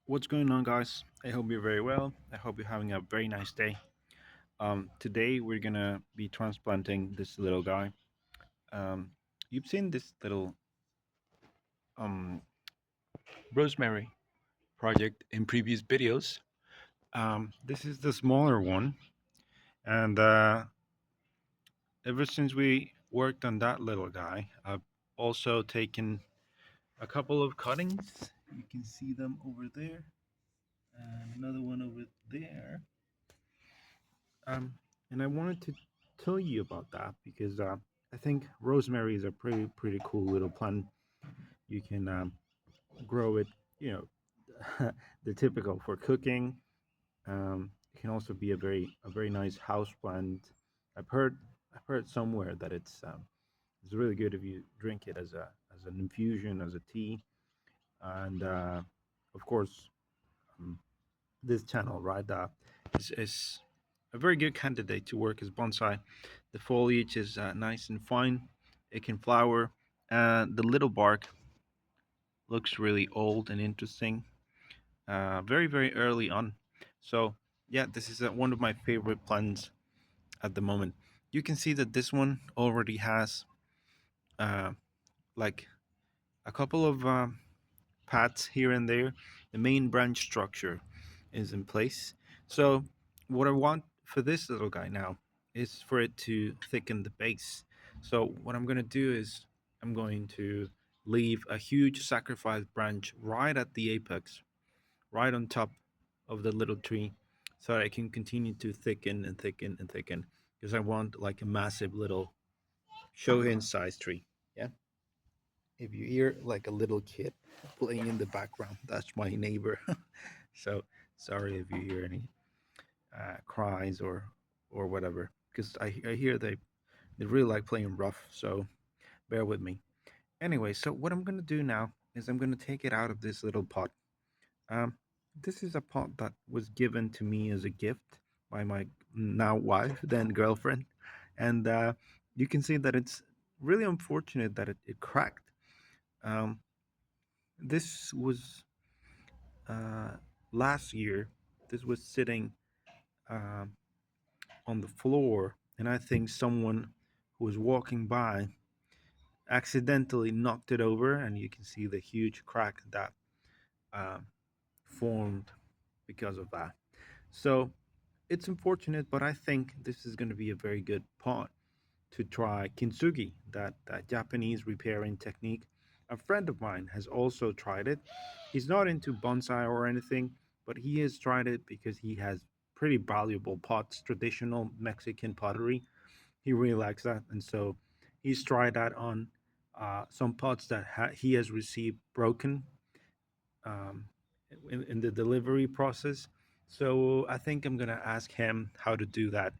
What's going on, guys? I hope you're very well. I hope you're having a very nice day. Today, we're gonna be transplanting this little guy. Um, you've seen this little um, rosemary project in previous videos. This is the smaller one, and ever since we worked on that little guy, I've also taken a couple of cuttings. You can see them over there, and another one over there. Um, and I wanted to tell you about that because I think rosemary is a pretty cool little plant. You can grow it, you know, the typical for cooking. It can also be a very nice house plant. I've heard I've heard somewhere that it's really good if you drink it as an infusion, as a tea, and of course um, this channel, right? Is a very good candidate to work as bonsai. The foliage is nice and fine. It can flower. The little bark looks really old and interesting. Very early on. So yeah, this is one of my favorite plants at the moment. You can see that this one already has uh, like a couple of paths here and there. The main branch structure is in place. So what I want for this little guy now is for it to thicken the base. So what I'm going to do is I'm going to leave a huge sacrifice branch right at the apex, right on top of the little tree, so that I can continue to thicken and thicken and thicken, because I want like a massive little shohin size tree. Yeah. If you hear like a little kid playing in the background, that's my neighbor. So sorry if you hear any cries or whatever, because I hear they really like playing rough. So bear with me. Anyway, so what I'm gonna do now is I'm gonna take it out of this little pot. Um, this is a pot that was given to me as a gift by my now wife, then girlfriend, and you can see that it's really unfortunate that it cracked. Um, this was uh, last year. This was sitting um, on the floor, and I think someone who was walking by accidentally knocked it over, and you can see the huge crack that um, formed because of that. So it's unfortunate, but I think this is going to be a very good pot to try kintsugi, that Japanese repairing technique. A friend of mine has also tried it. He's not into bonsai or anything, but he has tried it because he has pretty valuable pots, traditional Mexican pottery. He really likes that, and so he's tried that on some pots that he has received broken um, in the delivery process. So I think I'm gonna ask him how to do that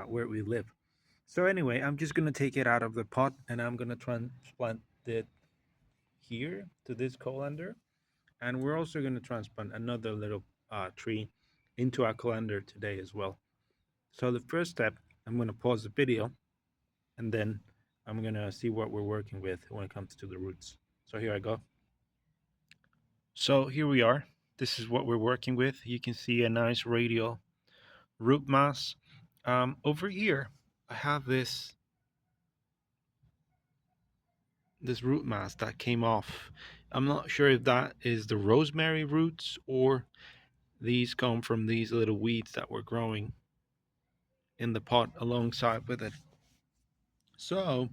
where we live. So anyway, I'm just gonna take it out of the pot and I'm gonna transplant it here to this colander, and we're also gonna transplant another little tree into our colander today as well. So the first step, I'm gonna pause the video and then I'm gonna see what we're working with when it comes to the roots. So here I go. So here we are. This is what we're working with. You can see a nice radial root mass. Over here, I have this root mass that came off. I'm not sure if that is the rosemary roots or these come from these little weeds that were growing in the pot alongside with it. So,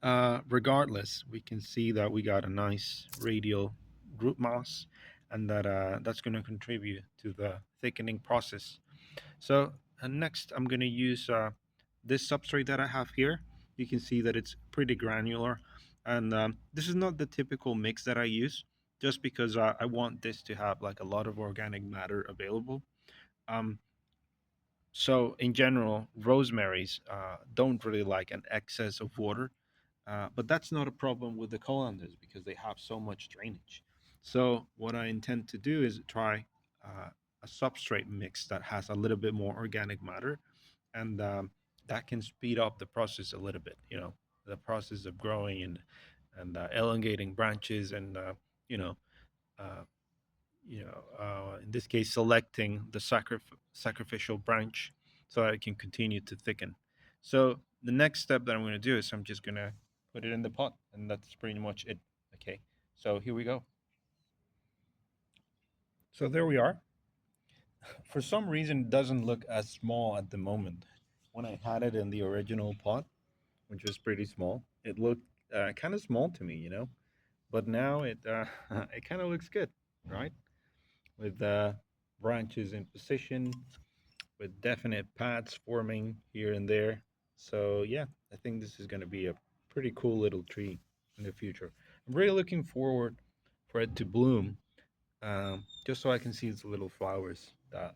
regardless, we can see that we got a nice radial root mass, and that's going to contribute to the thickening process. So next, I'm going to use this substrate that I have here. You can see that it's pretty granular, and this is not the typical mix that I use, just because I want this to have like a lot of organic matter available. Um, so in general, rosemaries don't really like an excess of water, but that's not a problem with the colanders because they have so much drainage. So what I intend to do is try a substrate mix that has a little bit more organic matter, and that can speed up the process a little bit. You know, the process of growing and elongating branches and you know uh, in this case, selecting the sacrificial branch so I can continue to thicken. So the next step that I'm going to do is I'm just going to put it in the pot, and that's pretty much it. Okay, so here we go. So there we are. For some reason, it doesn't look as small at the moment. When I had it in the original pot, which was pretty small, it looked kind of small to me, But now it it kind of looks good, right? With branches in position, with definite paths forming here and there. So yeah, I think this is going to be a pretty cool little tree in the future. I'm really looking forward for it to bloom, just so I can see the little flowers that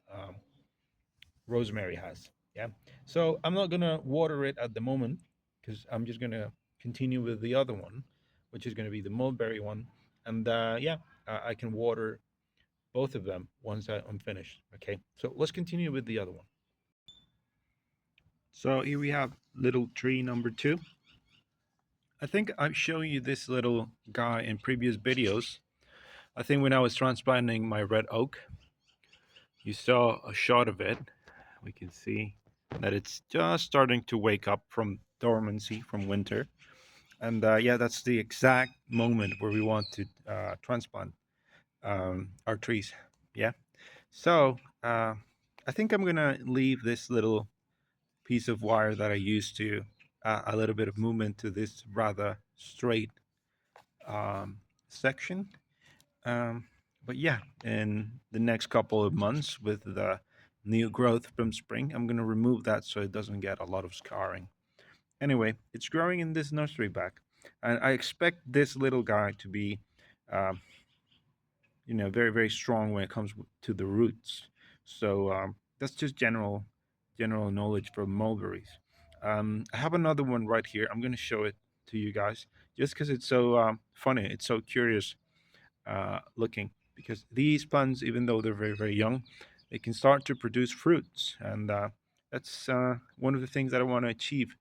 Rosemary has. Yeah. So I'm not gonna water it at the moment because I'm just gonna continue with the other one, which is gonna be the mulberry one, and yeah, I can water both of them once I'm finished. Okay. So let's continue with the other one. So here we have little tree number two. I think I've shown you this little guy in previous videos. I think when I was transplanting my red oak, you saw a shot of it. We can see that it's just starting to wake up from dormancy from winter. And yeah, that's the exact moment where we want to transplant our trees. Yeah. So I think I'm going to leave this little piece of wire that I used to a little bit of movement to this rather straight section. Um, but yeah, in the next couple of months with the new growth from spring, I'm going to remove that so it doesn't get a lot of scarring. Anyway, it's growing in this nursery bag, and I expect this little guy to be, um, very very strong when it comes to the roots. So that's just general knowledge for mulberries. I have another one right here. I'm going to show it to you guys just because it's so funny. It's so curious looking because these plants, even though they're very very young, they can start to produce fruits, and that's one of the things that I want to achieve: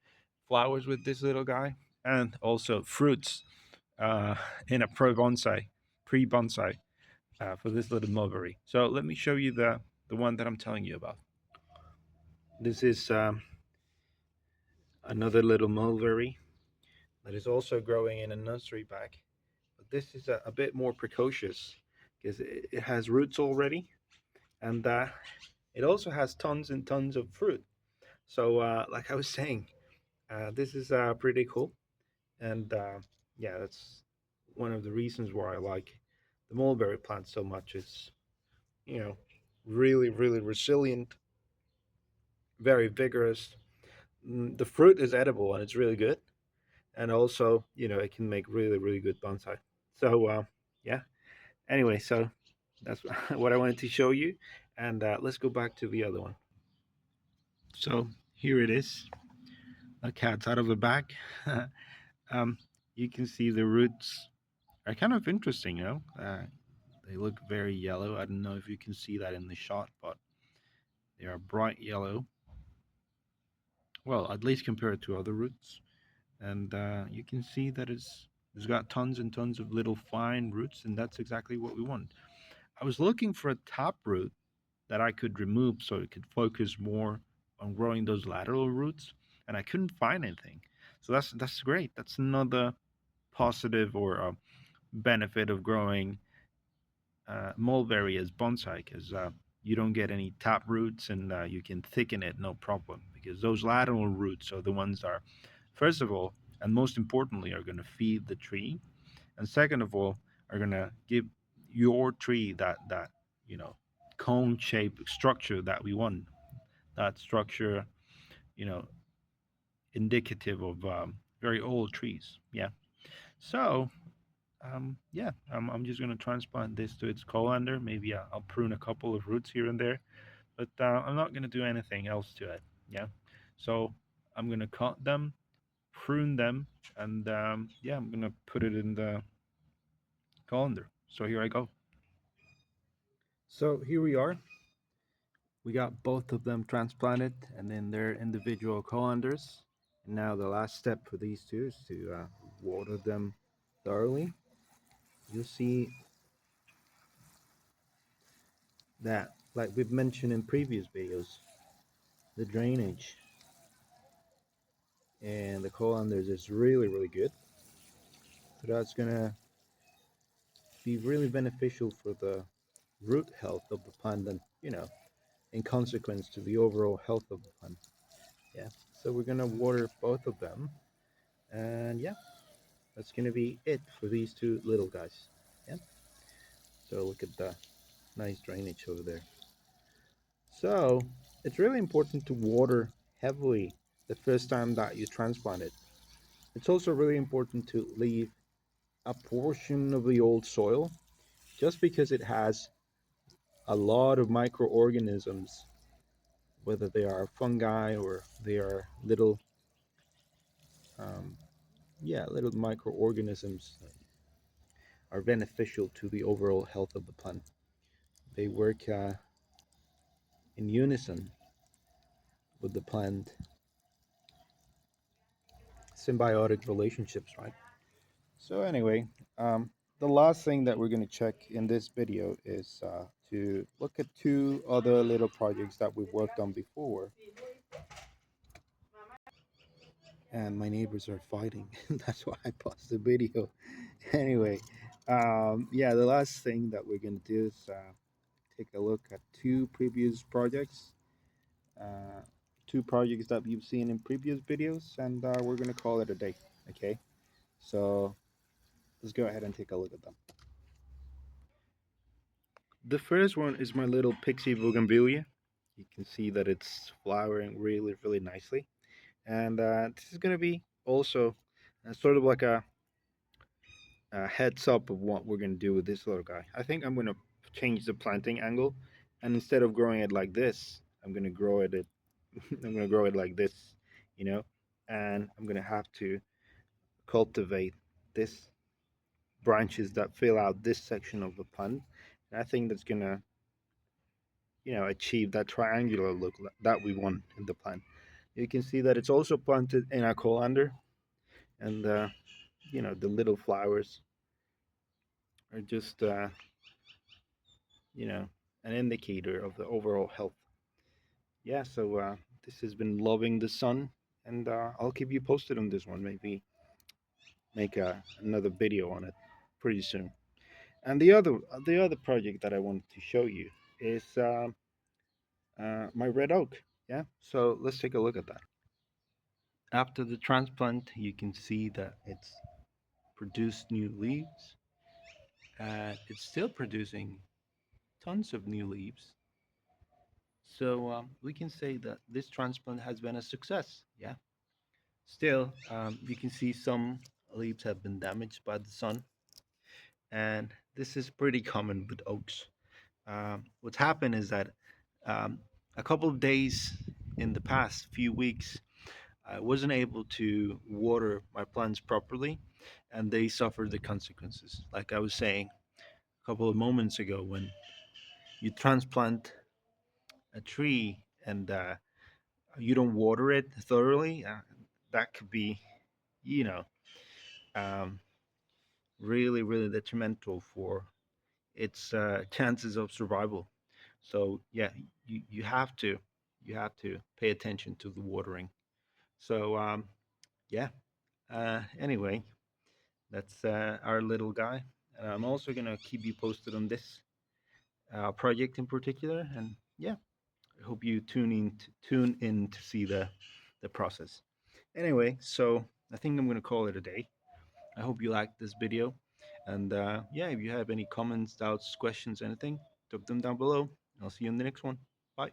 flowers with this little guy, and also fruits uh, in a pre-bonsai for this little mulberry. So let me show you the one that I'm telling you about. This is another little mulberry that is also growing in a nursery bag. But this is a bit more precocious because it has roots already, and it also has tons and tons of fruit. So, like I was saying, this is pretty cool, and yeah, that's one of the reasons why I like the mulberry plant so much. It's you know really really resilient, very vigorous. The fruit is edible and it's really good, and also it can make really really good bonsai. So yeah. Anyway, so that's what I wanted to show you, and let's go back to the other one. So here it is. A cat's out of the bag. um, you can see the roots are kind of interesting, they look very yellow. I don't know if you can see that in the shot, but they are bright yellow. Well, at least compared to other roots. And you can see that it's got tons and tons of little fine roots, and that's exactly what we want. I was looking for a top root that I could remove so it could focus more on growing those lateral roots, and I couldn't find anything. So that's great. That's another positive or benefit of growing mulberry as bonsai, because you don't get any top roots, and you can thicken it no problem, because those lateral roots are the ones that are, first of all and most importantly, are going to feed the tree, and second of all, are going to give your tree that you know cone shaped structure that we want, that structure, you know indicative of very old trees. Yeah. So yeah, I'm just going to transplant this to its colander. Maybe I'll prune a couple of roots here and there, but I'm not going to do anything else to it. Yeah. So I'm going to cut them, prune them, and yeah, I'm going to put it in the colander. So here I go. So here we are. We got both of them transplanted and in their individual colanders. And now the last step for these two is to water them thoroughly. You'll see that, like we've mentioned in previous videos, the drainage and the colanders is really, really good. So that's gonna be really beneficial for the root health of the plant and, in consequence to the overall health of the plant. Yeah. So we're gonna water both of them. And yeah, that's gonna be it for these two little guys. Yeah. So look at the nice drainage over there. So it's really important to water heavily the first time that you transplant it. It's also really important to leave a portion of the old soil just because it has a lot of microorganisms, whether they are fungi or they are little, um, yeah, little microorganisms that are beneficial to the overall health of the plant. They work in unison with the plant, symbiotic relationships, right? So anyway, the last thing that we're going to check in this video is to look at two other little projects that we've worked on before. And my neighbors are fighting. That's why I paused the video. Anyway, yeah, the last thing that we're going to do is take a look at two previous projects. Uh, Two projects that you've seen in previous videos, and we're going to call it a day. Okay, so let's go ahead and take a look at them. The first one is my little pixie bougainvillea. You can see that it's flowering really, really nicely. And this is going to be also sort of like a heads up of what we're going to do with this little guy. I think I'm going to change the planting angle. And instead of growing it like this, I'm going to grow it, I'm going to grow it like this, you know, and I'm going to have to cultivate this branches that fill out this section of the plant. And I think that's going to achieve that triangular look that we want in the plant. You can see that it's also planted in a colander, and the little flowers are just you know an indicator of the overall health. Yeah, so this has been loving the sun, and I'll keep you posted on this one. Maybe make another video on it pretty soon. And the other project that I wanted to show you is my red oak. Yeah, so let's take a look at that. After the transplant, you can see that it's produced new leaves. It's still producing tons of new leaves. So we can say that this transplant has been a success. Yeah. Still, you can see some leaves have been damaged by the sun, and this is pretty common with oaks. What's happened is that um, a couple of days in the past few weeks, I wasn't able to water my plants properly, and they suffered the consequences. Like I was saying a couple of moments ago, when you transplant a tree and you don't water it thoroughly, that could be, you know, um, really, really detrimental for its chances of survival. So yeah, you have to pay attention to the watering. So yeah. Anyway, that's our little guy. And I'm also gonna keep you posted on this project in particular. And yeah, I hope you tune in to see the process. Anyway, so I think I'm gonna call it a day. I hope you liked this video. And yeah, if you have any comments, doubts, questions, anything, drop them down below. I'll see you in the next one. Bye.